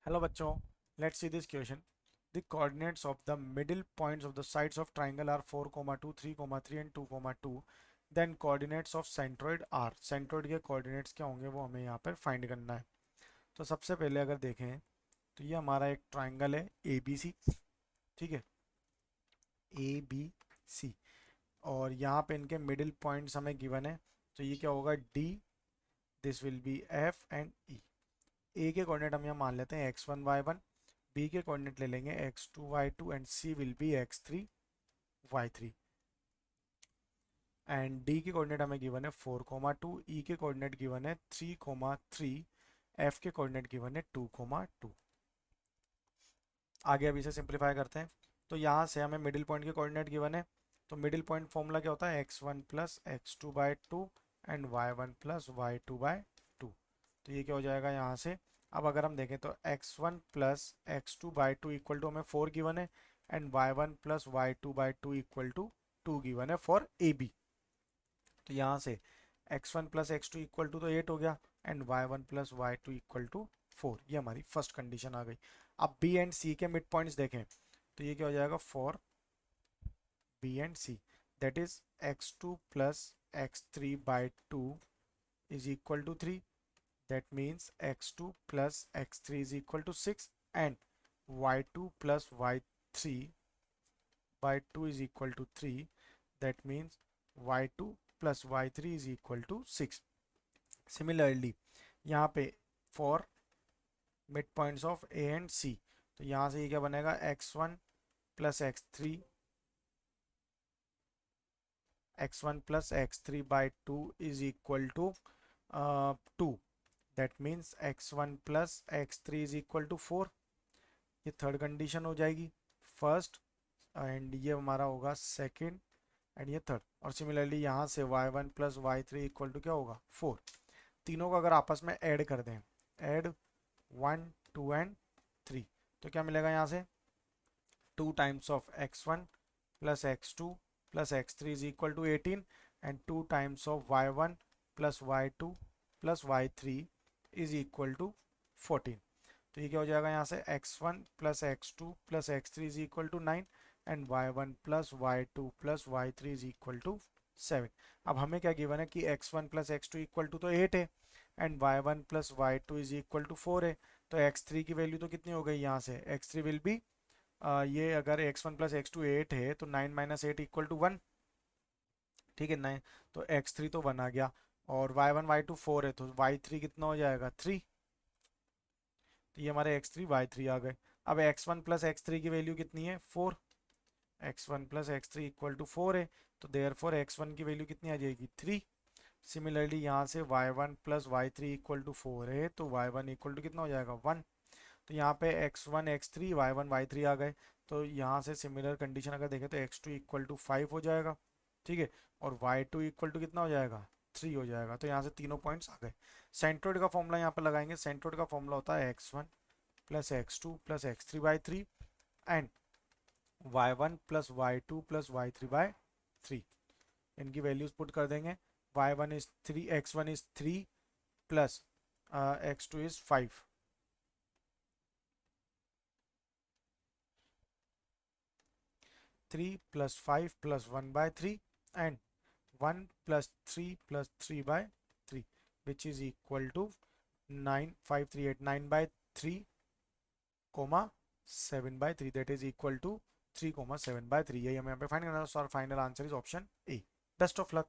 Hello बच्चों, let's see this question. The coordinates of the middle points of the sides of triangle are 4, 2, 3, 3 and 2, 2. Then coordinates of centroid are. Centroid के coordinates क्या होंगे वो हमें यहाँ पर find करना है. तो सबसे पहले अगर देखें तो ये हमारा एक triangle है ABC, ठीक है, ABC और यहाँ पे इनके middle points हमें given है. तो ये क्या होगा D, this will be F and E. A के कोऑर्डिनेट हम यहाँ मान लेते हैं x1 y1, B के कोऑर्डिनेट ले लेंगे x2 y2 and C will be x3 y3 and D के कोऑर्डिनेट हमें गिवन है 4, 2, E के कोऑर्डिनेट गिवन है 3, 3, F के कोऑर्डिनेट गिवन है 2, 2. आगे अभी इसे सिंप्लीफाई करते हैं. तो यहाँ से हमें मिडिल पॉइंट के कोऑर्डिनेट गिवन है. तो मिडिल पॉइंट फॉर्मूला क्या होता है x1 plus x2 by 2 and y1 plus y2 by 2. तो ये क्या हो जाएगा यहाँ से. अब अगर हम देखें तो x1 plus x2 by 2 equal to हमें 4 गिवन है and y1 plus y2 by 2 equal to 2 given है फॉर AB. तो यहाँ से x1 plus x2 equal to तो 8 हो गया and y1 plus y2 equal to 4. ये हमारी फर्स्ट कंडीशन आ गई. अब B एंड C के मिड पॉइंट्स देखें तो ये क्या हो जाएगा for B and C that is x2 plus x3 by 2 is equal to 3. That means x2 plus x3 is equal to 6 and y2 plus y3 by 2 is equal to 3. That means y2 plus y3 is equal to 6. Similarly, यहाँ पे for midpoints of A and C तो यहाँ से ये क्या बनेगा x1 plus x3 by 2 is equal to 2. That means x1 plus x3 is equal to 4. ये third condition हो जाएगी फर्स्ट एंड ये हमारा होगा सेकंड एंड ये थर्ड. और सिमिलरली यहाँ से y1 plus y3 equal to क्या होगा 4. तीनों को अगर आपस में ऐड कर दें ऐड 1, 2 एंड 3 तो क्या मिलेगा यहाँ से 2 times of x1 plus x2 plus x3 is equal to 18 and 2 times of y1 plus y2 plus y3 is equal to 14. तो ये क्या हो जाएगा यहाँ से x1 plus x2 plus x3 is equal to 9 and y1 plus y2 plus y3 is equal to 7. अब हमें क्या गिवन है कि x1 plus x2 equal to तो 8 है and y1 plus y2 is equal to 4 है. तो x3 की वैल्यू तो कितनी हो गई यहाँ से x3 विल बी ये अगर x1 प्लस x2 8 है तो 9 माइनस 8 इक्वल टू 1. ठीक है 9 तो x3 तो 1 आ गया और y1 y2 4 है तो y3 कितना हो जाएगा 3. तो ये हमारे x3 y3 आ गए. अब x1 प्लस x3 की वैल्यू कितनी है 4. x1 plus x3 equal to 4 है तो देयरफॉर x1 की वैल्यू कितनी आ जाएगी 3. सिमिलरली यहाँ से y1 plus y3 equal to 4 है तो y1 इक्वल टू कितना हो जाएगा 1. तो यहाँ पे x1 x3 y1 y3 आ गए. तो यहाँ से सिमिलर कंडीशन अगर देखें तो x2 इक्वल टू 5 हो जाएगा. ठीक है और y2 इक्वल टू कितना हो जाएगा 3 हो जाएगा. तो यहाँ से तीनों पॉइंट्स आ गए. सेंट्रोइड का फॉर्मूला यहाँ पे लगाएंगे. सेंट्रोइड का फॉर्मूला होता है x1 plus x2 plus x3 by 3 and y1 plus y2 plus y3 by 3. इनकी वैल्यूज पुट कर देंगे. y1 is 3 x1 is 3 plus x2 is 5. 3 plus 5 plus 1 by 3 and 1 plus 3 plus 3 by 3 which is equal to 9 5 3 8 9 by 3 comma 7 by 3 that is equal to 3 7 by 3. यही हमें यहाँ पे find करना है. So final answer is option A. Best of luck.